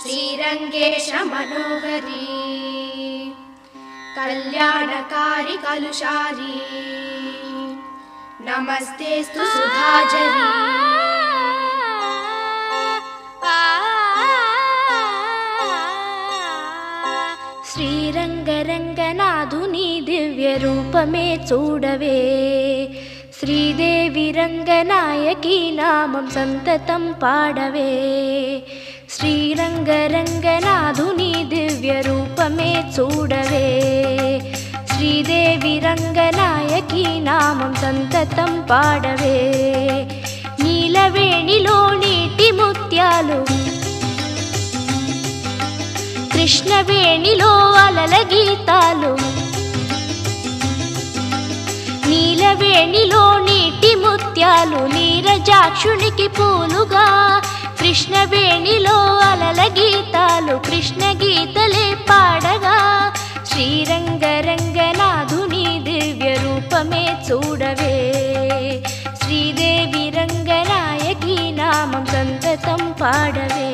श्रीरंगेश मनोहरी कल्याणकारी कलुषारी नमस्तेस्तु सुधाजरी। శ్రీరంగరంగనాథుని దివ్య రూపమే చూడవే, శ్రీదేవి రంగనాయకి నామం సంతతం పాడవే। శ్రీరంగరంగనాథుని దివ్య రూపమే చూడవే, శ్రీదేవి రంగనాయకి నామం సంతతం పాడవే। నీలవేణిలో నీటి ముత్యాలు, కృష్ణవేణిలో అలల గీతాలు, నీలవేణిలో నీటి ముత్యాలు నీరజాక్షునికి పూలుగా, కృష్ణవేణిలో అలల గీతాలు కృష్ణ గీతలే పాడగా। శ్రీరంగరంగనాథుని దివ్య రూపమే చూడవే, శ్రీదేవి రంగనాయకి నామం సంతతం పాడవే।